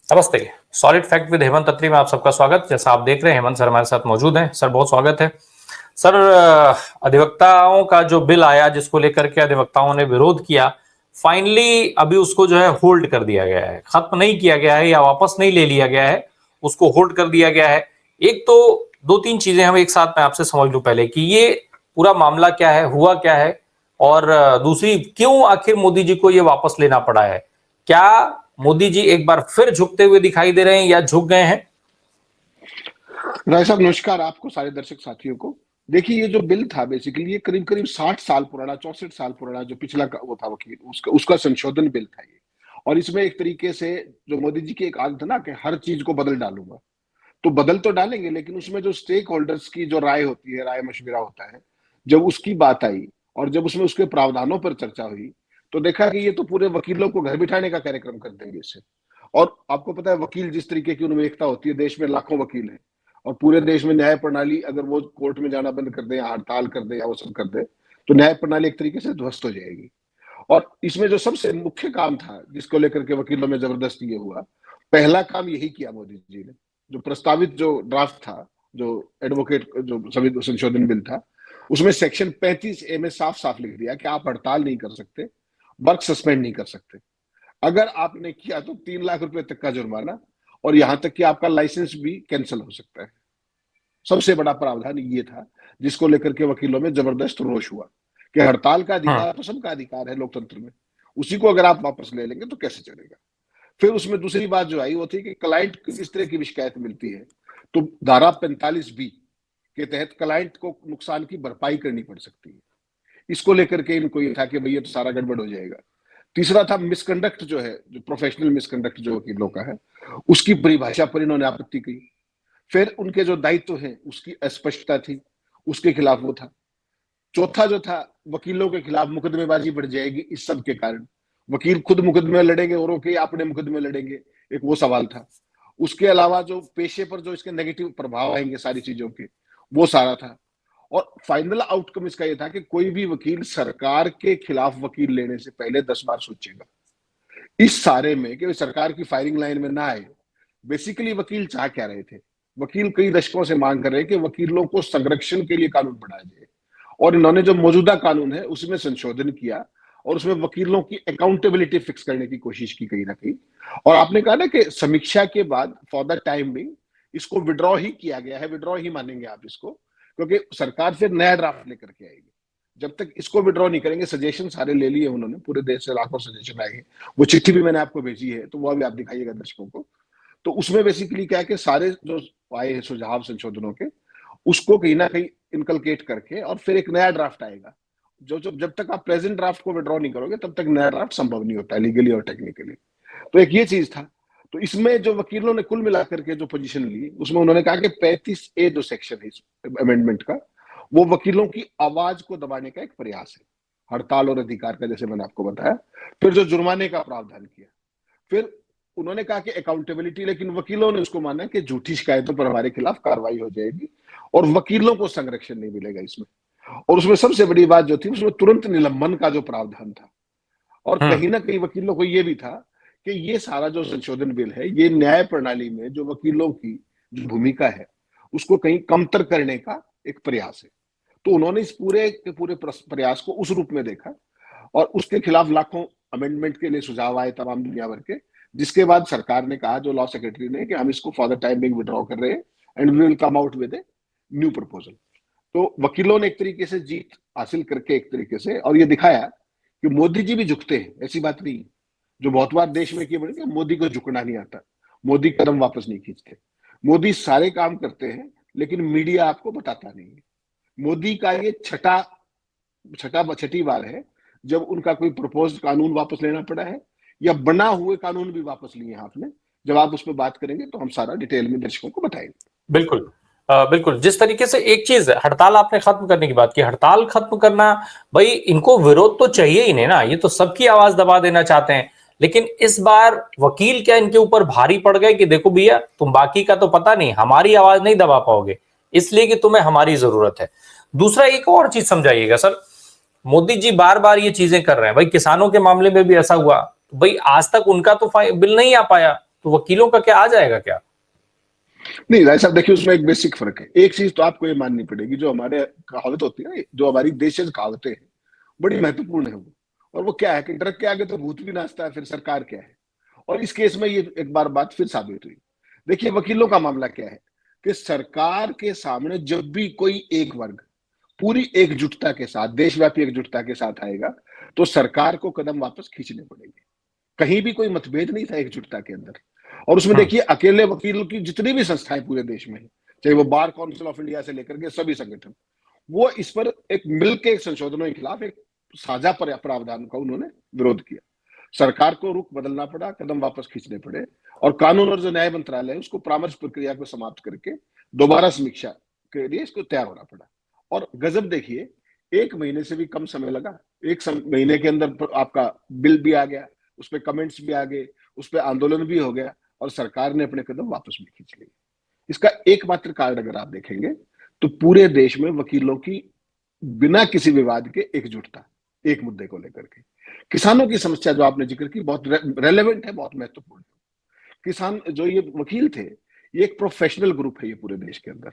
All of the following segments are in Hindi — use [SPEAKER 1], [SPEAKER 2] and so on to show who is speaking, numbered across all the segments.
[SPEAKER 1] नमस्ते। सॉलिड फैक्ट विद हेमंत अत्री में आप सबका स्वागत। जैसा आप देख रहे हैं, हेमंत सर हमारे साथ मौजूद हैं। सर बहुत स्वागत है। सर, अधिवक्ताओं का जो बिल आया जिसको लेकर के अधिवक्ताओं ने विरोध किया, फाइनली अभी उसको जो है होल्ड कर दिया गया है, खत्म नहीं किया गया है या वापस नहीं ले लिया गया है, उसको होल्ड कर दिया गया है। एक तो दो तीन चीजें हम एक साथ में आपसे समझ लूं पहले कि ये पूरा मामला क्या है, हुआ क्या है, और दूसरी क्यों आखिर मोदी जी को ये वापस लेना पड़ा है। क्या मोदी जी एक बार फिर झुकते हुए दिखाई दे रहे हैं या झुक गए हैं?
[SPEAKER 2] राय साहब नमस्कार, आपको सारे दर्शक साथियों को। देखिए, ये जो बिल था बेसिकली ये करीब करीब 60 साल पुराना, 64 साल पुराना जो पिछला वो था वकील, उसका संशोधन बिल था ये। और इसमें एक तरीके से जो मोदी जी की एक आदत है ना कि हर चीज को बदल डालूंगा, तो बदल तो डालेंगे, लेकिन उसमें जो स्टेक होल्डर्स की जो राय होती है, राय मशविरा होता है, जब उसकी बात आई और जब उसमें उसके प्रावधानों पर चर्चा हुई, तो देखा कि ये तो पूरे वकीलों को घर बिठाने का कार्यक्रम कर देंगे इससे। और आपको पता है वकील जिस तरीके की उनमें एकता होती है, देश में लाखों वकील हैं और पूरे देश में न्याय प्रणाली अगर वो कोर्ट में जाना बंद कर दे या हड़ताल कर दे या वो सब कर दे, तो न्याय प्रणाली एक तरीके से ध्वस्त हो जाएगी। और इसमें जो सबसे मुख्य काम था जिसको लेकर के वकीलों में जबरदस्त ये हुआ, पहला काम यही किया मोदी जी ने। जो प्रस्तावित जो ड्राफ्ट था, जो एडवोकेट जो संशोधन बिल था, उसमें सेक्शन 35A में साफ साफ लिख दिया कि आप हड़ताल नहीं कर सकते, वर्क सस्पेंड नहीं कर सकते। अगर आपने किया तो 3 लाख रुपए तक का जुर्माना और यहां तक कि आपका लाइसेंस भी कैंसिल हो सकता है। सबसे बड़ा प्रावधान ये था जिसको लेकर के वकीलों में जबरदस्त रोष हुआ कि हड़ताल का अधिकार तो सबका अधिकार है लोकतंत्र में, उसी को अगर आप वापस ले लेंगे तो कैसे चलेगा। फिर उसमें दूसरी बात जो आई वो थी कि क्लाइंट को किस तरह की शिकायत मिलती है, तो धारा 45B के तहत क्लाइंट को नुकसान की भरपाई करनी पड़ सकती है। इसको लेकर के इनको ये था कि भैया तो सारा गड़बड़ हो जाएगा। तीसरा था मिसकंडक्ट जो है, जो प्रोफेशनल मिसकंडक्ट जो वकीलों का है, उसकी परिभाषा पर इन्होंने आपत्ति की। फिर उनके जो दायित्व है उसकी अस्पष्टता थी, उसके खिलाफ वो था। चौथा जो था, वकीलों के खिलाफ मुकदमेबाजी बढ़ जाएगी इस सब के कारण, वकील खुद मुकदमे लड़ेंगे औरों के अपने मुकदमे लड़ेंगे, एक वो सवाल था। उसके अलावा जो पेशे पर जो इसके नेगेटिव प्रभाव आएंगे सारी चीजों के, वो सारा था। और फाइनल आउटकम इसका ये था कि कोई भी वकील सरकार के खिलाफ वकील लेने से पहले 10 बार सोचेगा। इस सारे में कि सरकार की फायरिंग लाइन में ना आए, बेसिकली वकील चाह क्या रहे थे। वकील कई दशकों से मांग कर रहे हैं कि वकीलों को संरक्षण के लिए कानून बनाया जाए, और इन्होंने जो मौजूदा कानून है उसमें संशोधन किया और उसमें वकीलों की अकाउंटेबिलिटी फिक्स करने की कोशिश की कहीं ना कहीं। और आपने कहा ना कि समीक्षा के बाद फॉर द टाइम बिंग इसको विड्रॉ ही किया गया है, विड्रॉ ही मानेंगे आप इसको, क्योंकि सरकार फिर नया ड्राफ्ट लेकर के आएगी। जब तक इसको विड्रॉ नहीं करेंगे, सजेशन सारे ले लिए उन्होंने, पूरे देश से लाखों सजेशन आए हैं, वो चिट्ठी भी मैंने आपको भेजी है, तो वो अभी आप दिखाइएगा दर्शकों को। तो उसमें बेसिकली क्या है कि सारे जो आए हैं सुझाव संशोधनों के, उसको कहीं ना कहीं इनकलकेट करके और फिर एक नया ड्राफ्ट आएगा। जो जो जब तक आप प्रेजेंट ड्राफ्ट को विड्रॉ नहीं करोगे तब तक नया ड्राफ्ट संभव नहीं होता लीगली और टेक्निकली। तो एक ये चीज था। तो इसमें जो वकीलों ने कुल मिलाकर के जो पोजीशन ली, उसमें उन्होंने कहा कि 35A जो सेक्शन है इस अमेंडमेंट का, वो वकीलों की आवाज को दबाने का एक प्रयास है, हड़ताल और अधिकार का, जैसे मैंने आपको बताया। फिर जो जुर्माने का प्रावधान किया, फिर उन्होंने कहा कि अकाउंटेबिलिटी, लेकिन वकीलों ने उसको माना कि झूठी शिकायतों पर हमारे खिलाफ कार्रवाई हो जाएगी और वकीलों को संरक्षण नहीं मिलेगा इसमें। और उसमें सबसे बड़ी बात जो थी, उसमें तुरंत निलंबन का जो प्रावधान था। और कहीं ना कहीं वकीलों को यह भी था कि ये सारा जो संशोधन बिल है, ये न्याय प्रणाली में जो वकीलों की जो भूमिका है उसको कहीं कमतर करने का एक प्रयास है। तो उन्होंने इस पूरे के पूरे प्रयास को उस रूप में देखा और उसके खिलाफ लाखों अमेंडमेंट के लिए सुझाव आए तमाम दुनिया भर के, जिसके बाद सरकार ने कहा, जो लॉ सेक्रेटरी ने, कि हम इसको for the time being withdraw कर रहे हैं and we will come out with a new proposal. तो वकीलों ने एक तरीके से जीत हासिल करके एक तरीके से और ये दिखाया कि मोदी जी भी झुकते हैं, ऐसी बात नहीं। जो बहुत बार देश में किए बड़े कि मोदी को झुकना नहीं आता, मोदी कदम वापस नहीं खींचते। मोदी सारे काम करते हैं लेकिन मीडिया आपको बताता नहीं है। मोदी का ये छठी बार है जब उनका कोई प्रपोज कानून वापस लेना पड़ा है, या बना हुए कानून भी वापस लिए हैं आपने। जब आप उस पर बात करेंगे तो हम सारा डिटेल में दर्शकों को बताएंगे।
[SPEAKER 1] बिल्कुल। बिल्कुल, जिस तरीके से एक चीज हड़ताल आपने खत्म करने की बात की, हड़ताल खत्म करना, भाई इनको विरोध तो चाहिए ही नहीं ना, ये तो सबकी आवाज दबा देना चाहते हैं। लेकिन इस बार वकील क्या इनके ऊपर भारी पड़ गए कि देखो भैया, तुम बाकी का तो पता नहीं, हमारी आवाज नहीं दबा पाओगे, इसलिए कि तुम्हें हमारी जरूरत है। दूसरा एक और चीज समझाइएगा सर, मोदी जी बार बार ये चीजें कर रहे हैं, भाई किसानों के मामले में भी ऐसा हुआ, भाई आज तक उनका तो बिल नहीं आ पाया, तो वकीलों का क्या आ जाएगा क्या?
[SPEAKER 2] नहीं राय साहब, देखिए उसमें एक बेसिक फर्क है। एक चीज तो आपको ये माननी पड़ेगी, जो हमारे कहावत होती है ना, जो हमारी देशज कहावतें हैं, बड़ी महत्वपूर्ण है वो। और वो क्या है कि ड्रग के आगे तो भूत भी नाचता है, फिर सरकार क्या है। और इस केस में ये एक बार बात फिर साबित हुई। देखिए वकीलों का मामला क्या है कि सरकार के सामने जब भी कोई एक वर्ग पूरी एकजुटता के साथ, देशव्यापी एकजुटता के साथ आएगा, तो सरकार को कदम वापस खींचने पड़ेंगे। कहीं भी कोई मतभेद नहीं था एकजुटता के अंदर। और उसमें
[SPEAKER 1] हम्म।
[SPEAKER 2] देखिए अकेले वकील की जितनी भी संस्थाएं पूरे देश में है, चाहे वो बार काउंसिल ऑफ इंडिया से लेकर के सभी संगठन, वो इस पर एक मिलकर संशोधनों के खिलाफ एक साझा प्रावधान का उन्होंने विरोध किया। सरकार को रुख बदलना पड़ा, कदम वापस खींचने पड़े, और कानून और जो न्याय मंत्रालय है उसको परामर्श प्रक्रिया को समाप्त करके दोबारा समीक्षा के लिए इसको तैयार होना पड़ा। और गजब देखिए, 1 महीने से भी कम समय लगा। महीने के अंदर आपका बिल भी आ गया, उस पर कमेंट्स भी आ गए, उस पर आंदोलन भी हो गया, और सरकार ने अपने कदम वापस भी खींच लिए। इसका एकमात्र कारण अगर आप देखेंगे तो पूरे देश में वकीलों की बिना किसी विवाद के एकजुटता एक मुद्दे को लेकर के। किसानों की समस्या जो आपने जिक्र की बहुत रेलेवेंट है, बहुत महत्वपूर्ण है। किसान जो ये वकील थे, ये एक प्रोफेशनल ग्रुप है ये पूरे देश के अंदर।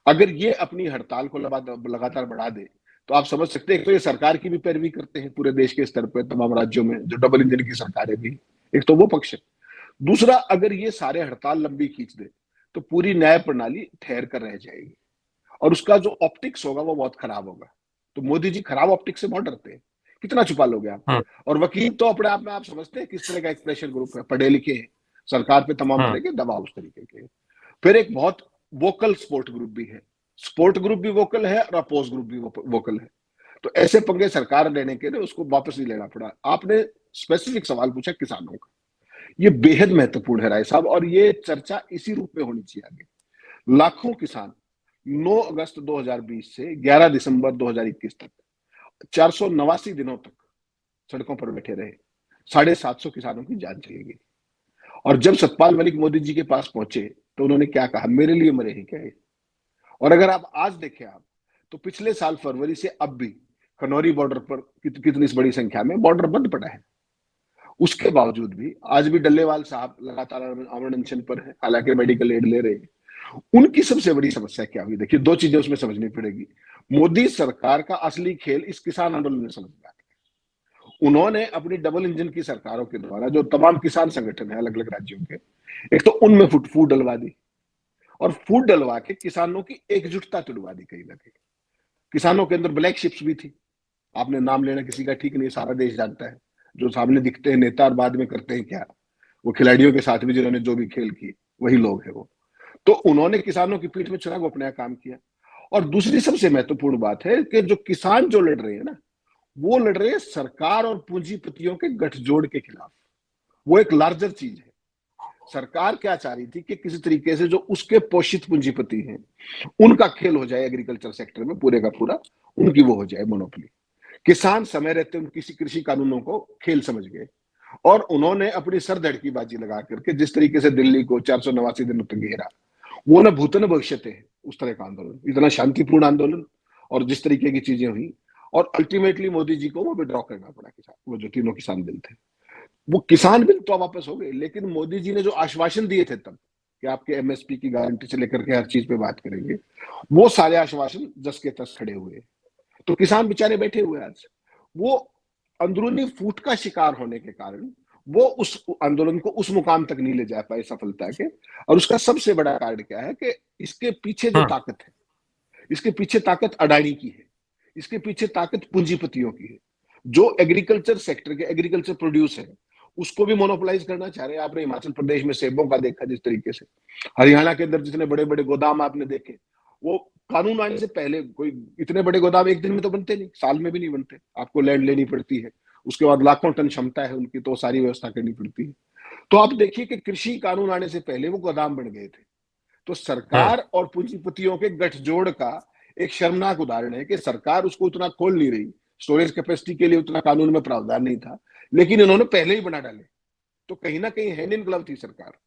[SPEAKER 2] अगर ये अपनी हड़ताल को लगातार बढ़ा दे तो आप समझ सकते हैं, तो ये सरकार की भी पैरवी करते हैं पूरे देश के स्तर पर तमाम राज्यों में जो डबल इंजन की सरकारें भी। एक तो वो पक्ष है। दूसरा, अगर ये सारे हड़ताल लंबी खींच दे तो पूरी न्याय प्रणाली ठहर कर रह जाएगी, और उसका जो ऑप्टिक्स होगा वो बहुत खराब होगा। तो मोदी जी खराब ऑप्टिक्स से बहुत डरते हैं। कितना छुपा लोगे आप।
[SPEAKER 1] हम्म।
[SPEAKER 2] और वकील तो अपने आप में आप समझते हैं किस तरह का एक प्रेशर ग्रुप है, पढ़े लिखे हैं, सरकार पे तमाम
[SPEAKER 1] हम्म।
[SPEAKER 2] तरह के दबाव उस तरीके के। फिर एक बहुत वोकल सपोर्ट ग्रुप भी है। सपोर्ट ग्रुप भी वोकल है और अपोज ग्रुप भी वोकल है। तो ऐसे पंगे सरकार लेने के लिए उसको वापस नहीं लेना पड़ा। आपने स्पेसिफिक सवाल पूछा किसानों का, ये बेहद महत्वपूर्ण है राय साहब, और ये चर्चा इसी रूप में होनी चाहिए आगे। लाखों किसान 9 अगस्त 2020 से 11 दिसंबर 2021 तक 489 दिनों तक सड़कों पर बैठे रहे। 750 किसानों की जान चली गई। और जब सतपाल मलिक मोदी जी के पास पहुंचे तो उन्होंने क्या कहा, मेरे लिए मरे हैं क्या ये। और अगर आप आज देखें आप, तो पिछले साल फरवरी से अब भी खनौरी बॉर्डर पर कितनी बड़ी संख्या में बॉर्डर बंद पड़ा है। उसके बावजूद भी आज भी डल्लेवाल साहब लगातार अमर अनशन पर है, हालांकि मेडिकल एड ले रहे हैं। उनकी सबसे बड़ी समस्या क्या हुई, देखिए 2 चीजें उसमें समझनी पड़ेगी। मोदी सरकार का असली खेल इस किसान आंदोलन में समझ में आ गया। उन्होंने अपनी डबल इंजन की सरकारों के द्वारा जो तमाम किसान संगठन है अलग अलग राज्यों के, एक तो उनमें फूट डलवा दी, और फूट डलवा के किसानों की एकजुटता तुड़वा दी कहीं ना कहीं। किसानों के अंदर ब्लैक शिप्स भी थी। आपने नाम लेना किसी का ठीक नहीं, सारा देश जानता है जो सामने दिखते हैं नेता और बाद में करते हैं क्या। वो खिलाड़ियों के साथ भी जिन्होंने जो भी खेल किए वही लोग हैं वो। तो उन्होंने किसानों की पीठ में चिराग अपना काम किया। और दूसरी सबसे महत्वपूर्ण बात है कि जो किसान जो लड़ रहे हैं ना, वो लड़ रहे हैं सरकार और पूंजीपतियों के गठजोड़ के खिलाफ। वो एक लार्जर चीज है। सरकार क्या चाह रही थी कि किसी तरीके से जो उसके पोषित पूंजीपति हैं उनका खेल हो जाए एग्रीकल्चर सेक्टर में पूरे का पूरा, उनकी वो हो जाए मोनोपोली। किसान समय रहते उन किसी कृषि कानूनों को खेल समझ गए, और उन्होंने अपनी सरधड़ की बाजी लगा करके जिस तरीके से दिल्ली को 489 दिनों तक घेरा, वो न भूत न भविष्य है उस तरह का आंदोलन, इतना शांतिपूर्ण आंदोलन, और जिस तरीके की चीजें हुई। और अल्टीमेटली मोदी जी को वो विड्रॉ करना पड़ा, किसान वो जो तीनों किसान बिल थे। वो किसान बिल तो वापस हो गए, लेकिन मोदी जी ने जो आश्वासन दिए थे तब कि आपके एमएसपी की गारंटी से लेकर के हर चीज पे बात करेंगे, वो सारे आश्वासन जस के तस खड़े हुए। तो किसान बेचारे बैठे हुए आज। वो अंदरूनी फूट का शिकार होने के कारण वो उस आंदोलन को उस मुकाम तक नहीं ले जा पाए सफलता के। और उसका सबसे बड़ा कारण क्या है कि इसके पीछे जो
[SPEAKER 1] हम्म।
[SPEAKER 2] ताकत है, इसके पीछे ताकत अडानी की है, इसके पीछे ताकत पूंजीपतियों की है, जो एग्रीकल्चर सेक्टर के एग्रीकल्चर प्रोड्यूस है उसको भी मोनोपोलाइज करना चाह रहे हैं। आपने हिमाचल प्रदेश में सेबों का देखा जिस तरीके से, हरियाणा के अंदर जितने बड़े बड़े गोदाम आपने देखे, वो कानून आने से पहले कोई इतने बड़े गोदाम एक दिन में तो बनते नहीं, साल में भी नहीं बनते। आपको लैंड लेनी पड़ती है, उसके बाद लाखों टन क्षमता है उनकी, तो सारी व्यवस्था करनी पड़ती है। तो आप देखिए कि कृषि कानून आने से पहले वो गोदाम बन गए थे। तो
[SPEAKER 1] हम्म।
[SPEAKER 2] सरकार और पूंजीपतियों के गठजोड़ का एक शर्मनाक उदाहरण है कि सरकार उसको उतना खोल नहीं रही, स्टोरेज कैपेसिटी के लिए उतना कानून में प्रावधान नहीं था, लेकिन इन्होंने पहले ही बना डाले। तो कहीं ना कहीं हैंड इन ग्लव थी सरकार।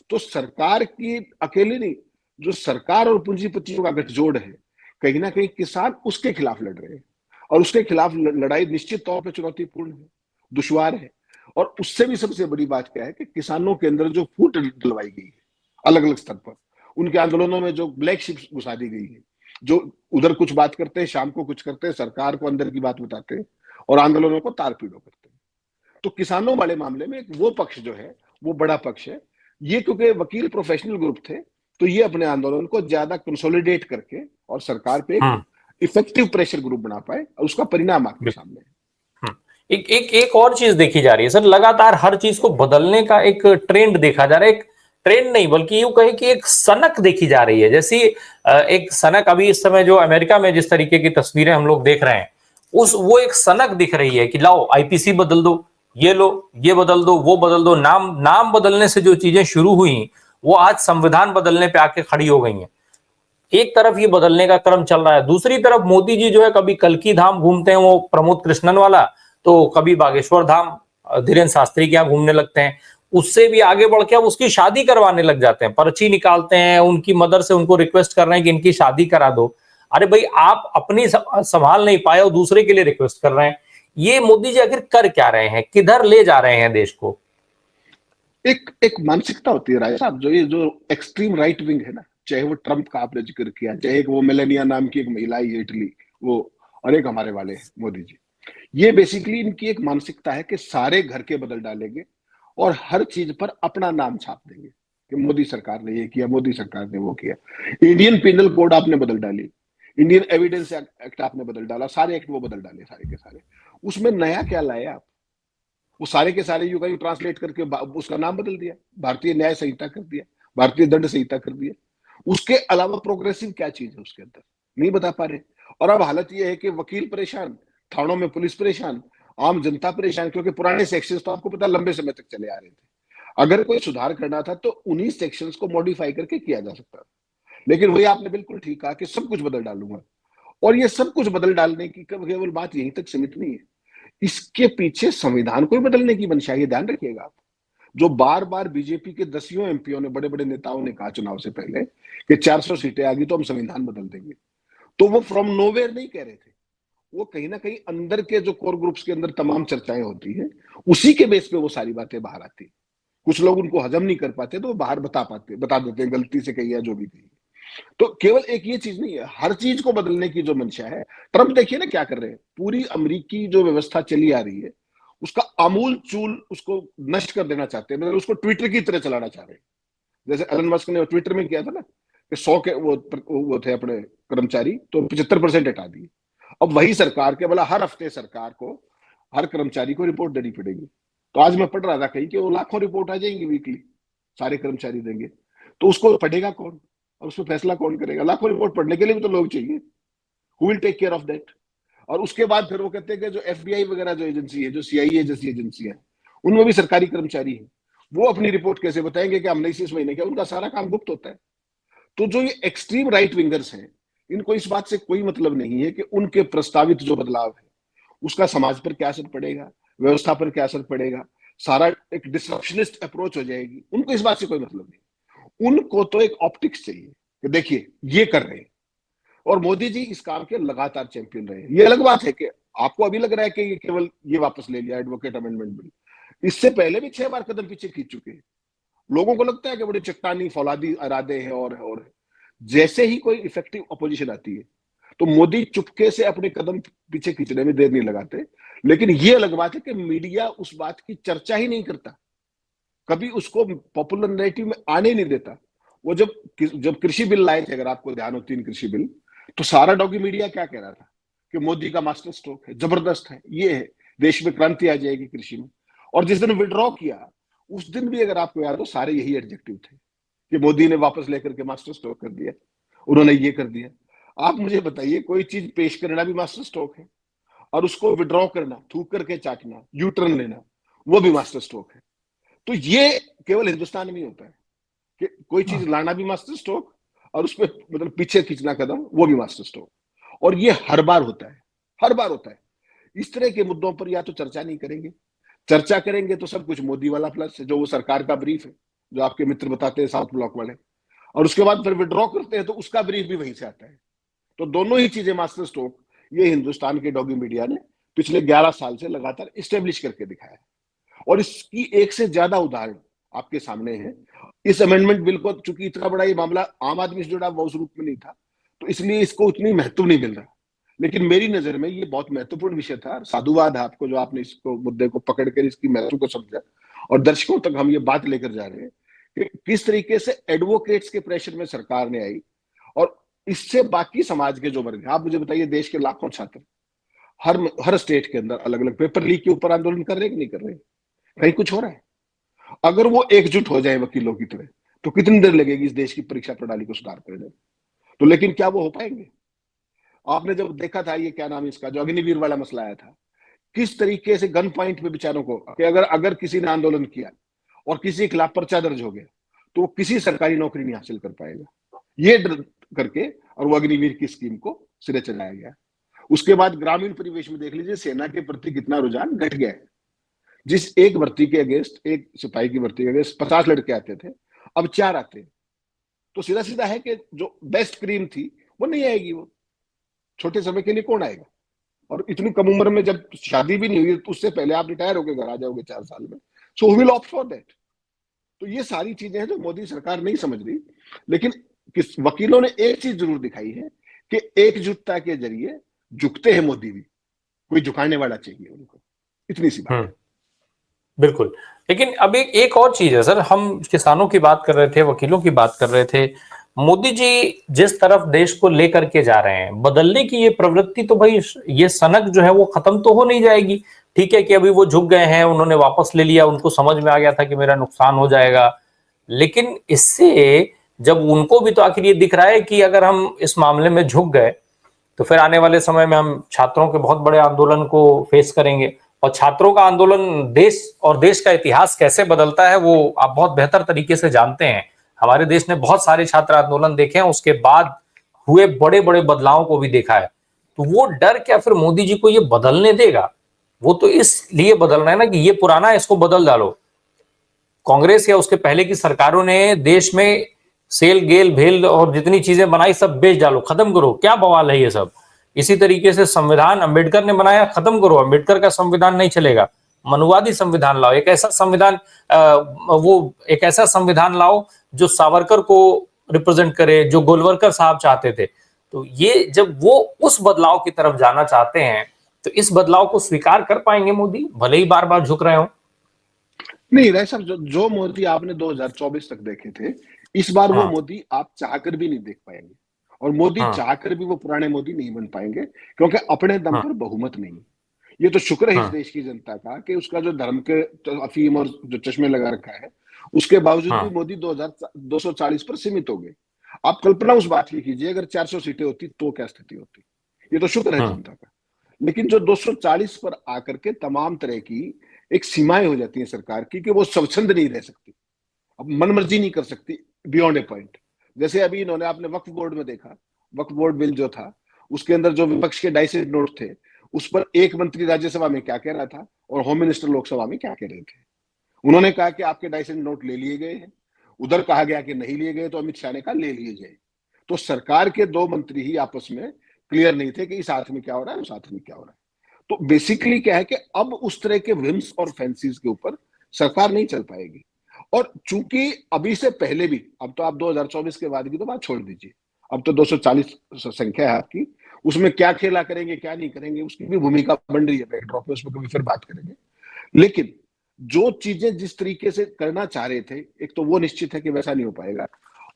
[SPEAKER 2] तो सरकार की अकेले नहीं, जो सरकार और पूंजीपतियों का गठजोड़ है, कहीं ना कहीं किसान उसके खिलाफ लड़ रहे हैं। और उसके खिलाफ लड़ाई निश्चित तौर पर चुनौतीपूर्ण है, दुश्वार है। और उससे भी सबसे बड़ी बात क्या है कि किसानों के अंदर जो फूट डलवाई गई है अलग अलग स्तर पर, उनके आंदोलनों में जो ब्लैक शिप्स घुसा दी गई है, जो उधर कुछ बात करते हैं, शाम को कुछ करते हैं, सरकार को अंदर की बात बताते हैं और आंदोलनों को तार पीड़ो करते हैं। तो किसानों वाले मामले में वो पक्ष जो है वो बड़ा पक्ष है। ये क्योंकि वकील प्रोफेशनल ग्रुप थे, तो ये अपने आंदोलन को ज्यादा कंसोलिडेट करके और सरकार पे एक
[SPEAKER 1] हम्म।
[SPEAKER 2] इफेक्टिव प्रेशर ग्रुप बना पाए, और उसका परिणाम आपके
[SPEAKER 1] बिल्कुल।
[SPEAKER 2] सामने है।
[SPEAKER 1] एक एक एक और चीज देखी जा रही है सर, लगातार हर चीज को बदलने का एक ट्रेंड देखा जा रहा है। एक ट्रेंड नहीं बल्कि यूं कहे कि एक सनक देखी जा रही है। जैसी एक सनक अभी इस समय जो अमेरिका में जिस तरीके की तस्वीरें हम लोग देख रहे हैं, उस वो एक सनक दिख रही है कि लाओ आईपीसी बदल दो, ये लो, ये बदल दो, वो बदल दो। नाम नाम बदलने से जो चीजें शुरू हुई वो आज संविधान बदलने पे आके खड़ी हो गई हैं। एक तरफ ये बदलने का क्रम चल रहा है, दूसरी तरफ मोदी जी जो है कभी कल्की धाम घूमते हैं वो प्रमोद कृष्णन वाला, तो कभी बागेश्वर धाम धीरेन्द्र शास्त्री के यहाँ घूमने लगते हैं। उससे भी आगे बढ़ के अब उसकी शादी करवाने लग जाते हैं, पर्ची निकालते हैं, उनकी मदर से उनको रिक्वेस्ट कर रहे हैं कि इनकी शादी करा दो। अरे भाई, आप अपनी संभाल नहीं पाए और दूसरे के लिए रिक्वेस्ट कर रहे हैं। ये मोदी जी आखिर कर क्या रहे हैं, किधर ले जा रहे हैं देश को?
[SPEAKER 2] एक एक मानसिकता होती है राय साहब, जो ये जो एक्सट्रीम राइट विंग है ना, चाहे वो ट्रंप का आपने जिक्र किया, चाहे वो मेलेनिया नाम की एक महिला है इटली, वो, और एक हमारे वाले मोदी जी, ये बेसिकली इनकी एक मानसिकता है कि सारे घर के बदल डालेंगे और हर चीज पर अपना नाम छाप देंगे कि मोदी सरकार ने ये किया, मोदी सरकार ने वो किया। इंडियन पिनल कोड आपने बदल डाली, इंडियन एविडेंस एक्ट आपने बदल डाला, सारे एक्ट वो बदल डाले सारे के सारे। उसमें नया क्या लाए आप? वो सारे के सारे यू का यू ट्रांसलेट करके उसका नाम बदल दिया, भारतीय न्याय संहिता कर दिया, भारतीय दंड संहिता कर दिया। उसके अलावा प्रोग्रेसिव क्या चीज है उसके अंदर, नहीं बता पा रहे। और अब हालत यह है कि वकील परेशान, थानों में पुलिस परेशान, आम जनता परेशान, क्योंकि पुराने सेक्शंस तो आपको पता लंबे समय तक चले आ रहे थे। अगर कोई सुधार करना था तो उन्हीं सेक्शंस को मॉडिफाई करके किया जा सकता था, लेकिन वही आपने बिल्कुल ठीक कहा कि सब कुछ बदल डालूंगा। और ये सब कुछ बदल डालने की केवल बात यहीं तक सीमित नहीं है, इसके पीछे संविधान को बदलने की मंशा है, ध्यान रखिएगा आप। जो बार बार बीजेपी के दसियों एमपीओ ने, बड़े बड़े नेताओं ने कहा चुनाव से पहले कि 400 सीटें आ गई तो हम संविधान बदल देंगे, तो वो फ्रॉम नोवेयर नहीं कह रहे थे, वो कहीं ना कहीं अंदर के जो कोर ग्रुप्स के अंदर तमाम चर्चाएं होती है, उसी के बेस पे वो सारी बातें बाहर आती। कुछ लोग उनको हजम नहीं कर पाते तो वो बाहर बता देते हैं गलती से कही है जो भी कही। तो केवल एक ये चीज नहीं है, हर चीज को बदलने की जो मंशा है। ट्रंप देखिए ना क्या कर रहे हैं, पूरी अमेरिकी जो व्यवस्था चली आ रही है उसका आमूल चूल उसको नष्ट कर देना चाहते हैं, मतलब उसको ट्विटर की तरह चलाना चाह रहे हैं। जैसे एलन मस्क ने ट्विटर में किया था ना कि 100 के वो थे अपने कर्मचारी, तो 75% हटा दिए। अब वही सरकार के बोला हर हफ्ते सरकार को हर कर्मचारी को रिपोर्ट देनी पड़ेगी। तो आज मैं पढ़ रहा था कहीं कि वो लाखों रिपोर्ट आ जाएंगी वीकली, सारे कर्मचारी देंगे, तो उसको पढ़ेगा कौन और उसमें फैसला कौन करेगा? लाखों रिपोर्ट पढ़ने के लिए भी तो लोग चाहिए, who will take care of that? और उसके बाद फिर वो कहते हैं कि जो एफबीआई वगैरह जो एजेंसी है, जो सीआईए जैसी एजेंसी है, उनमें भी सरकारी कर्मचारी है, वो अपनी रिपोर्ट कैसे बताएंगे कि हमने इस महीने किया? उनका सारा काम गुप्त होता है। तो जो ये एक्सट्रीम राइट विंगर्स हैं, इनको इस बात से कोई मतलब नहीं है कि उनके प्रस्तावित जो बदलाव है उसका समाज पर क्या असर पड़ेगा, व्यवस्था पर क्या असर पड़ेगा, सारा एक डिसरप्शनिस्ट अप्रोच हो जाएगी। उनको इस बात से कोई मतलब नहीं, उनको तो एक ऑप्टिक्स चाहिए कि देखिए ये कर रहे हैं। और मोदी जी इस काम के लगातार चैंपियन रहे हैं। ये अलग बात है कि आपको अभी लग रहा है कि ये केवल ये वापस ले लिया एडवोकेट अमेंडमेंट बिल, इससे पहले भी 6 बार कदम पीछे खींच चुके हैं। लोगों को लगता है कि बड़े चट्टानी फौलादी इरादे हैं और जैसे ही कोई इफेक्टिव अपोजिशन आती है तो मोदी चुपके से अपने कदम पीछे खींचने में देर नहीं लगाते। लेकिन ये अलग बात है कि मीडिया उस बात की चर्चा ही नहीं करता, कभी उसको पॉपुलर नैरेटिव में आने नहीं देता। वो जब जब कृषि बिल लाए थे, अगर आपको ध्यान हो, 3 कृषि बिल, तो सारा डॉगी मीडिया क्या कह रहा था कि मोदी का मास्टर स्ट्रोक है, जबरदस्त है, ये है, देश में क्रांति आ जाएगी कृषि में। और जिस दिन विड्रॉ किया उस दिन भी अगर आपको याद हो सारे यही एडजेक्टिव थे कि मोदी ने वापस लेकर के मास्टर स्ट्रोक कर दिया, उन्होंने ये कर दिया। आप मुझे बताइए, कोई चीज पेश करना भी मास्टर स्ट्रोक है, और उसको विड्रॉ करना, थूक करके चाटना, यू टर्न लेना, वो भी मास्टर स्ट्रोक है। तो ये केवल हिंदुस्तान में ही होता है कि कोई चीज लाना भी मास्टर स्ट्रोक और उसमें मतलब पीछे खींचना कदम, वो भी मास्टर स्ट्रोक। और ये हर बार होता है, हर बार होता है। इस तरह के मुद्दों पर या तो चर्चा नहीं करेंगे, चर्चा करेंगे तो सब कुछ मोदी वाला प्लस है, जो वो सरकार का ब्रीफ है, जो आपके मित्र बताते हैं साउथ ब्लॉक वाले, और उसके बाद फिर विड्रॉ करते हैं तो उसका ब्रीफ भी वहीं से आता है। तो दोनों ही चीजें मास्टर स्ट्रोक ये हिंदुस्तान के डॉगी मीडिया ने पिछले 11 साल से लगातार स्टेब्लिश करके दिखाया है। और इसकी एक से ज्यादा उदाहरण आपके सामने है। इस अमेंडमेंट बिल को, चूंकि इतना बड़ा ये मामला आम आदमी से जुड़ा वो उस रूप में नहीं था, तो इसलिए इसको उतनी महत्व नहीं मिल रहा। लेकिन मेरी नजर में ये बहुत महत्वपूर्ण विषय था। साधुवाद है आपको जो आपने इसको मुद्दे को पकड़कर इसकी महत्व को समझा और दर्शकों तक हम ये बात लेकर जा रहे हैं कि किस तरीके से एडवोकेट्स के प्रेशर में सरकार ने आई और इससे बाकी समाज के जो वर्ग है। आप मुझे बताइए, देश के लाखों छात्र हर स्टेट के अंदर अलग अलग पेपर लीक के ऊपर आंदोलन कर रहे हैं कि नहीं कर रहे? कहीं कुछ हो रहा है? अगर वो एकजुट हो जाए वकीलों की तरह, तो कितनी देर लगेगी इस देश की परीक्षा प्रणाली को सुधार करने में? तो लेकिन क्या वो हो पाएंगे? आपने जब देखा था ये क्या नाम इसका जो अग्निवीर वाला मसला आया था, किस तरीके से गन पॉइंट पे बेचारों को कि अगर अगर किसी ने आंदोलन किया और किसी के खिलाफ पर्चा दर्ज हो गया तो वो किसी सरकारी नौकरी नहीं हासिल कर पाएगा, ये डर करके और वो अग्निवीर की स्कीम को सिरे चलाया गया। उसके बाद ग्रामीण परिवेश में देख लीजिए सेना के प्रति कितना रुझान घट गया है। जिस एक भर्ती के अगेंस्ट, एक सिपाही की भर्ती के अगेंस्ट 50 लड़के आते थे, अब 4 आते हैं। तो सीधा सीधा है कि जो बेस्ट क्रीम थी वो नहीं आएगी। वो छोटे समय के लिए कौन आएगा? और इतनी कम उम्र में जब शादी भी नहीं हुई तो उससे पहले आप रिटायर होकर घर आ जाओगे 4 साल में। So will opt for that. तो ये सारी चीजें हैं जो मोदी सरकार नहीं समझ रही। लेकिन किस वकीलों ने एक चीज जरूर दिखाई है कि एकजुटता के जरिए झुकते हैं मोदी भी। कोई झुकाने वाला चाहिए उनको, इतनी सी बात है।
[SPEAKER 1] बिल्कुल। लेकिन अब एक और चीज है सर, हम किसानों की बात कर रहे थे, वकीलों की बात कर रहे थे। मोदी जी जिस तरफ देश को लेकर के जा रहे हैं, बदलने की ये प्रवृत्ति तो भाई, ये सनक जो है वो खत्म तो हो नहीं जाएगी। ठीक है कि अभी वो झुक गए हैं, उन्होंने वापस ले लिया, उनको समझ में आ गया था कि मेरा नुकसान हो जाएगा। लेकिन इससे जब उनको भी तो आखिर ये दिख रहा है कि अगर हम इस मामले में झुक गए तो फिर आने वाले समय में हम छात्रों के बहुत बड़े आंदोलन को फेस करेंगे। और छात्रों का आंदोलन देश और देश का इतिहास कैसे बदलता है वो आप बहुत बेहतर तरीके से जानते हैं। हमारे देश ने बहुत सारे छात्र आंदोलन देखे हैं, उसके बाद हुए बड़े बड़े बदलावों को भी देखा है। तो वो डर क्या फिर मोदी जी को ये बदलने देगा? वो तो इसलिए बदलना है ना कि ये पुराना है, इसको बदल डालो। कांग्रेस या उसके पहले की सरकारों ने देश में सेल गेल भेल और जितनी चीजें बनाई सब बेच डालो, खत्म करो, क्या बवाल है ये सब। इसी तरीके से संविधान अम्बेडकर ने बनाया, खत्म करो, अम्बेडकर का संविधान नहीं चलेगा, मनुवादी संविधान लाओ। एक ऐसा संविधान एक ऐसा संविधान लाओ जो सावरकर को रिप्रेजेंट करे, जो गोलवलकर साहब चाहते थे। तो ये जब वो उस बदलाव की तरफ जाना चाहते हैं तो इस बदलाव को स्वीकार कर पाएंगे मोदी, भले ही बार बार झुक रहे हो?
[SPEAKER 2] नहीं राय साहब, जो मोदी आपने 2024 तक देखे थे, इस बार वो
[SPEAKER 1] हाँ,
[SPEAKER 2] मोदी आप चाहकर भी नहीं देख पाएंगे। और मोदी
[SPEAKER 1] हाँ,
[SPEAKER 2] चाहकर भी वो पुराने मोदी नहीं बन पाएंगे, क्योंकि अपने दम
[SPEAKER 1] हाँ,
[SPEAKER 2] पर बहुमत नहीं। ये तो शुक्र है इस
[SPEAKER 1] हाँ,
[SPEAKER 2] देश की जनता का कि उसका जो धर्म के अफीम और जो चश्मे लगा रखा है, उसके बावजूद भी
[SPEAKER 1] हाँ,
[SPEAKER 2] मोदी 2240 पर सीमित हो गए। आप कल्पना उस बात की कीजिए, अगर 400 सीटें होती तो क्या स्थिति होती। ये तो शुक्र है
[SPEAKER 1] हाँ,
[SPEAKER 2] जनता का। लेकिन जो 240 पर आकर के तमाम तरह की एक सीमाएं हो जाती हैं सरकार की कि वो स्वच्छंद नहीं रह सकती, अब मनमर्जी नहीं कर सकती बियॉन्ड ए पॉइंट। जैसे अभी इन्होंने आपने वक्फ बोर्ड में देखा, वक्फ बोर्ड बिल जो था उसके अंदर जो विपक्ष के डाइसेंट नोट थे, उस पर एक मंत्री राज्यसभा में क्या कह रहा था और होम मिनिस्टर लोकसभा में क्या कह रहे थे। उन्होंने कहा कि आपके डाइसेंट नोट ले लिए गए हैं, उधर कहा गया कि नहीं लिए गए, तो अमित शाह ने कहा ले लिए गए। तो सरकार के दो मंत्री ही आपस में क्लियर नहीं थे कि इस हाथ में क्या हो रहा है, उस हाथ में क्या हो रहा है। तो बेसिकली क्या है कि अब उस तरह के विम्स और फैंसीज के ऊपर सरकार नहीं चल पाएगी। और चूंकि अभी से पहले भी, अब तो आप 2024 के बाद की तो बात छोड़ दीजिए, अब तो 240 संख्या है आपकी, उसमें क्या खेला करेंगे क्या नहीं करेंगे उसकी भी भूमिका बन रही है बैकड्रॉप में, उसमें कभी फिर बात करेंगे। लेकिन जो चीजें जिस तरीके से करना चाह रहे थे, एक तो वो निश्चित है कि वैसा नहीं हो पाएगा।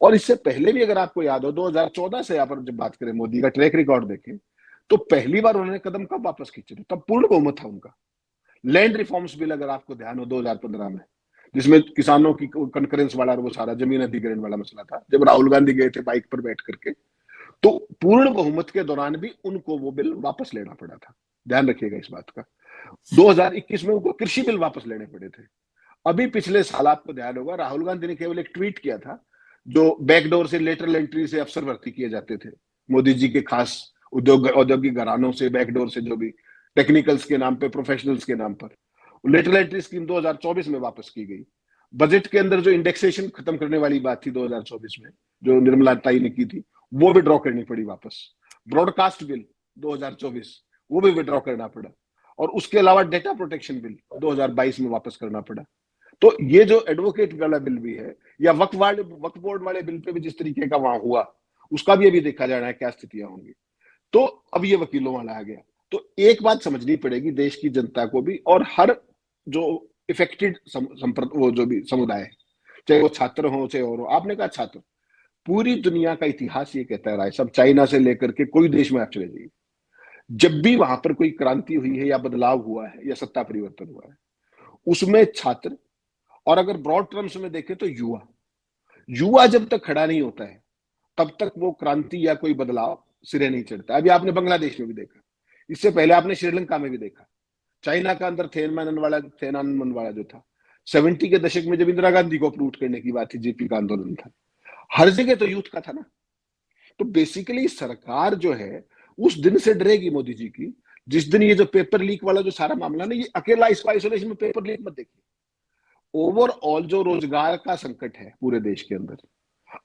[SPEAKER 2] और इससे पहले भी अगर आपको याद हो 2014 से यहाँ पर जब बात करें मोदी का ट्रैक रिकॉर्ड देखें, तो पहली बार उन्होंने कदम कब वापस खींचे थे, तब पूर्ण बहुमत था उनका। लैंड रिफॉर्म्स बिल अगर आपको ध्यान हो 2015 में, जिसमें किसानों की कंकरेंस वाला वो सारा जमीन अधिग्रहण वाला मसला था, जब राहुल गांधी गए थे बाइक पर बैठ करके, तो पूर्ण बहुमत के दौरान भी उनको वो बिल वापस लेना पड़ा था। ध्यान रखिएगा इस बात का। 2021 में उनको कृषि बिल वापस लेने पड़े थे। अभी पिछले साल आपको ध्यान होगा राहुल गांधी ने केवल एक ट्वीट किया था, जो बैकडोर से लेटरल एंट्री से अफसर भर्ती किए जाते थे मोदी जी के खास औद्योगिक घरानों से, बैकडोर से, जो भी टेक्निकल्स के नाम पे, प्रोफेशनल्स के नाम पर, लेटरल एंट्री स्कीम 2024 में वापस की गई। बजट के अंदर जो इंडेक्सेशन खत्म करने वाली बात थी 2024 में, जो निर्मला ताई ने की थी, वो विड्रॉ करनी पड़ी वापस। ब्रॉडकास्ट बिल 2024 वो भी विड्रॉ करना पड़ा। और उसके अलावा डेटा प्रोटेक्शन बिल 2022 में वापस करना पड़ा। तो ये जो एडवोकेट वाला बिल भी है, या वक्फ बोर्ड वाले बिल पे भी जिस तरीके का वहां हुआ, उसका भी अभी देखा जाना है क्या स्थितियां होंगी। तो अब ये वकीलों वाला आ गया। तो एक बात समझनी पड़ेगी देश की जनता को भी, और हर जो इफेक्टेड वो जो भी समुदाय है, चाहे वो छात्र हो चाहे और हो। आपने कहा छात्र, पूरी दुनिया का इतिहास ये कहता है राय साहब, चाइना से लेकर के कोई देश में आप चले जाइए, जब भी वहां पर कोई क्रांति हुई है या बदलाव हुआ है या सत्ता परिवर्तन हुआ है, उसमें छात्र, और अगर ब्रॉड टर्म्स में देखें तो युवा, युवा जब तक खड़ा नहीं होता है तब तक वो क्रांति या कोई बदलाव सिरे नहीं चढ़ता। अभी आपने बांग्लादेश में भी देखा, इससे पहले आपने श्रीलंका में भी देखा, चाइना का अंदर थेनानमन वाला जो था 70 के दशक में, जब इंदिरा गांधी को अप्रूव करने की बात थी, जेपी का आंदोलन था, हर जगह तो यूथ का था ना। तो बेसिकली सरकार जो है उस दिन से डरेगी मोदी जी की, जिस दिन ये जो पेपर लीक वाला जो सारा मामला ना, ये अकेला इसको आइसोलेशन में पेपर लीक मत देखिए, ओवरऑल जो रोजगार का संकट है पूरे देश के अंदर,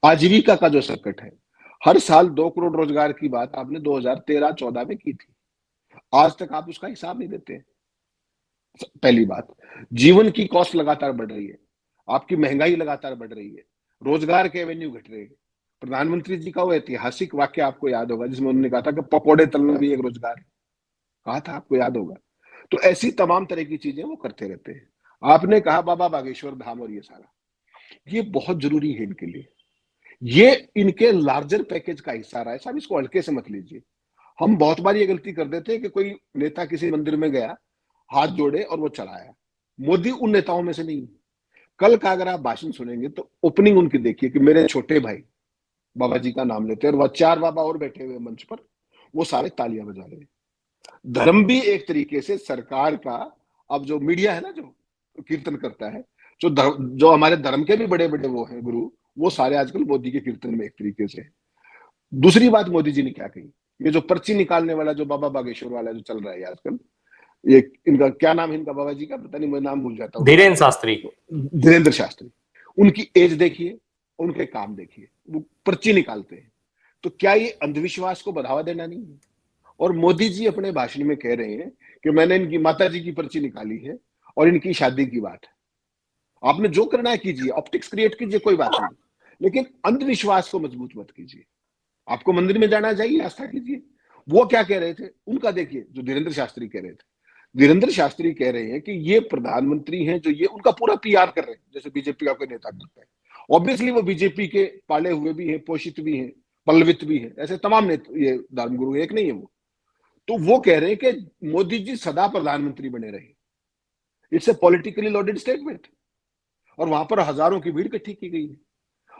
[SPEAKER 2] आजीविका का जो संकट है, हर साल 2 करोड़ रोजगार की बात आपने 2013-14 में की थी, आज तक आप उसका हिसाब नहीं देते। पहली बात, जीवन की कॉस्ट लगातार बढ़ रही है, आपकी महंगाई लगातार बढ़ रही है, रोजगार के एवेन्यू घट रहे हैं। प्रधानमंत्री जी का वो ऐतिहासिक वाक्य आपको याद होगा जिसमें उन्होंने कहा था कि पकौड़े तलना भी एक रोजगार है, कहा था, आपको याद होगा। तो ऐसी तमाम तरह की चीजें वो करते रहते हैं। आपने कहा बाबा बागेश्वर धाम और ये सारा, ये बहुत जरूरी है इनके लिए, ये इनके लार्जर पैकेज का हिस्सा रहा है साहब, इसको हल्के से मत लीजिए। हम बहुत बार ये गलती कर देते हैं कि कोई नेता किसी मंदिर में गया, हाथ जोड़े और वो चला आया। मोदी उन नेताओं में से नहीं। कल का अगर आप भाषण सुनेंगे तो ओपनिंग उनकी देखिए कि मेरे छोटे भाई बाबा जी का नाम लेते हैं, और वह 4 बाबा और बैठे हुए मंच पर, वो सारे तालियां बजा रहे हैं। धर्म भी एक तरीके से सरकार का, अब जो मीडिया है ना जो कीर्तन करता है, जो हमारे धर्म के भी बड़े बड़े वो हैं गुरु, वो सारे आजकल मोदी के कीर्तन में एक तरीके से। दूसरी बात मोदी जी ने क्या कही, ये जो पर्ची निकालने वाला जो बाबा बागेश्वर वाला जो चल रहा है आजकल, ये इनका क्या नाम है, इनका बाबा जी का पता नहीं, मैं नाम भूल जाता हूँ।
[SPEAKER 1] धीरेन्द्र शास्त्री।
[SPEAKER 2] धीरेन्द्र शास्त्री, उनकी एज देखिए, उनके काम देखिए, वो पर्ची निकालते हैं। तो क्या ये अंधविश्वास को बढ़ावा देना नहीं है? और मोदी जी अपने भाषण में कह रहे हैं कि मैंने इनकी माता जी की पर्ची निकाली है और इनकी शादी की बात है। आपने जो करना है कीजिए, ऑप्टिक्स क्रिएट कीजिए, कोई बात नहीं, लेकिन अंधविश्वास को मजबूत मत कीजिए। आपको मंदिर में जाना चाहिए, आस्था कीजिए। वो क्या कह रहे थे उनका देखिए, जो धीरेन्द्र शास्त्री कह रहे थे। धीरेन्द्र शास्त्री कह रहे हैं कि ये प्रधानमंत्री हैं जो ये उनका पूरा पीआर कर रहे हैं, जैसे बीजेपी का कोई नेता करता है। ऑब्वियसली वो बीजेपी के पाले हुए भी हैं, पोषित भी हैं, पल्लवित भी हैं, ऐसे तमाम ये धर्मगुरु एक नहीं है वो। तो वो कह रहे हैं कि मोदी जी सदा प्रधानमंत्री बने रहे। It's a politically loaded statement, और वहां पर हजारों की भीड़ इकट्ठी की गई है।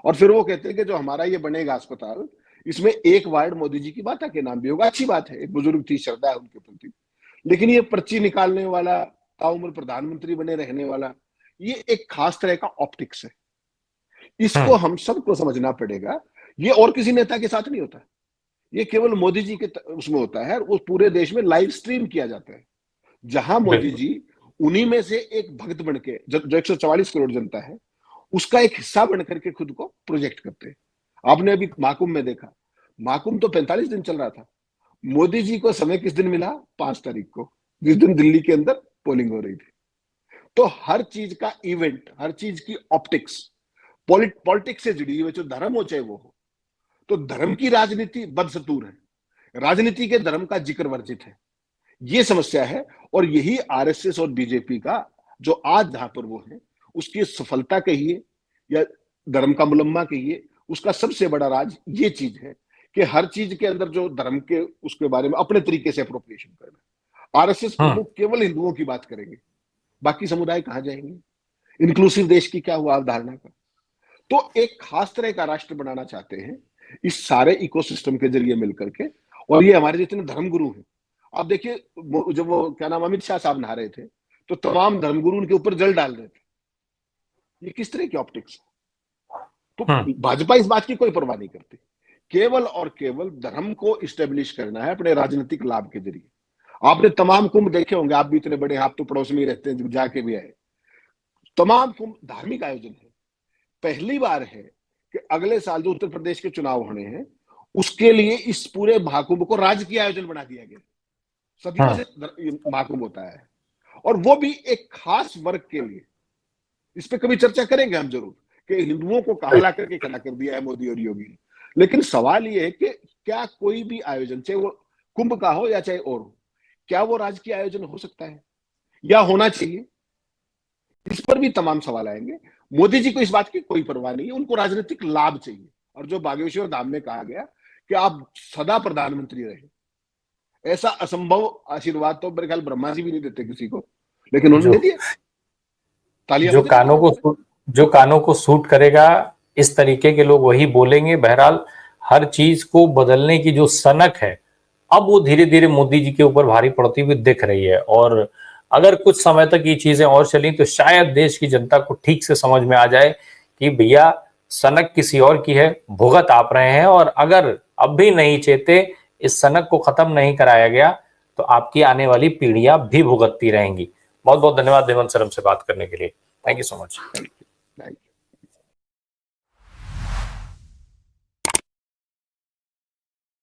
[SPEAKER 2] और फिर वो कहते हैं कि जो हमारा ये बनेगा अस्पताल, इसमें एक वार्ड मोदी जी की माता के नाम भी होगा। अच्छी बात है, एक बुजुर्ग थी, श्रद्धा है उनके प्रति, लेकिन ये पर्ची निकालने वाला, ताउम्र प्रधानमंत्री बने रहने वाला, ये एक खास तरह का ऑप्टिक्स है। इसको हम सबको समझना पड़ेगा। ये और किसी नेता के साथ नहीं होता, ये केवल मोदी जी के उसमें होता है, और वो पूरे देश में लाइव स्ट्रीम किया जाता है, जहां मोदी जी उन्हीं में से एक भक्त बन के, जो 144 करोड़ जनता है उसका एक हिस्सा बन करके खुद को प्रोजेक्ट करते हैं। आपने अभी महाकुंभ में देखा, महाकुंभ तो 45 दिन चल रहा था, मोदी जी को समय किस दिन मिला? 5 तारीख को, जिस दिन दिल्ली के अंदर पोलिंग हो रही थी। तो हर चीज का इवेंट, हर चीज की ऑप्टिक्स पॉलिटिक्स से जुड़ी हुई, जो धर्म हो चाहे वो हो। तो धर्म की राजनीति बदसतूर है, राजनीति के धर्म का जिक्र वर्जित है, ये समस्या है। और यही आरएसएस और बीजेपी का जो आज जहां पर वो है, उसकी सफलता कहिए या धर्म का मुलम्मा कहिए, उसका सबसे बड़ा राज ये चीज है कि हर चीज के अंदर जो धर्म के उसके बारे में अपने तरीके से अप्रोप्रिएशन करना। आरएसएस प्रमुख केवल हिंदुओं की बात करेंगे, बाकी समुदाय कहां जाएंगे? इंक्लूसिव देश की क्या हुआ अवधारणा का? तो एक खास तरह का राष्ट्र बनाना चाहते हैं इस सारे इकोसिस्टम के जरिए मिलकर के। और ये हमारे जितने धर्मगुरु हैं, आप देखिए, जब वो क्या नाम अमित शाह साहब नहा रहे थे तो तमाम धर्मगुरु उनके ऊपर जल डाल रहे थे। ये किस तरह की ऑप्टिक्स? तो भाजपा इस बात की कोई परवाह नहीं करती, केवल और केवल धर्म को इस्टेब्लिश करना है अपने राजनीतिक लाभ के जरिए। आपने तमाम कुंभ देखे होंगे, आप भी इतने बड़े, आप तो पड़ोस में ही रहते हैं, जाके भी आए। तमाम कुंभ धार्मिक आयोजन है। पहली बार है कि अगले साल जो उत्तर प्रदेश के चुनाव होने हैं, उसके लिए इस पूरे महाकुंभ को राजकीय आयोजन बना दिया गया। सदियों से माकूम होता है, और वो भी एक खास वर्ग के लिए। इस पे कभी चर्चा करेंगे हम जरूर कि हिंदुओं को कहां ला करके खड़ा कर दिया है मोदी और योगी ने। लेकिन सवाल ये है कि क्या कोई भी आयोजन, चाहे वो कुंभ का हो या चाहे और हो, क्या वो राजकीय आयोजन हो सकता है या होना चाहिए? इस पर भी तमाम सवाल आएंगे। मोदी जी को इस बात की कोई परवाह नहीं है, उनको राजनीतिक लाभ चाहिए। और जो बागेश्वर धाम में कहा गया कि आप सदा प्रधानमंत्री रहे, ऐसा असंभव आशीर्वाद तो मेरे ख्याल ब्रह्मा जी भी नहीं देते किसी को, लेकिन उन्होंने दे दिया। तालियां
[SPEAKER 1] जो
[SPEAKER 2] बज रही हैं।
[SPEAKER 1] जो कानों को सूट करेगा, इस तरीके के लोग वही बोलेंगे। बहरहाल हर चीज को बदलने की जो सनक है, अब वो धीरे धीरे मोदी जी के ऊपर भारी पड़ती हुई दिख रही है। और अगर कुछ समय तक ये चीजें और चली तो शायद देश की जनता को ठीक से समझ में आ जाए कि भैया सनक किसी और की है, भुगत आप रहे हैं। और अगर अब भी नहीं चेते, इस सनक को खत्म नहीं कराया गया, तो आपकी आने वाली पीढ़ियां भी भुगतती रहेंगी। बहुत बहुत धन्यवाद हेमंत सर हमसे बात करने के लिए। Thank you so much.
[SPEAKER 2] Thank you.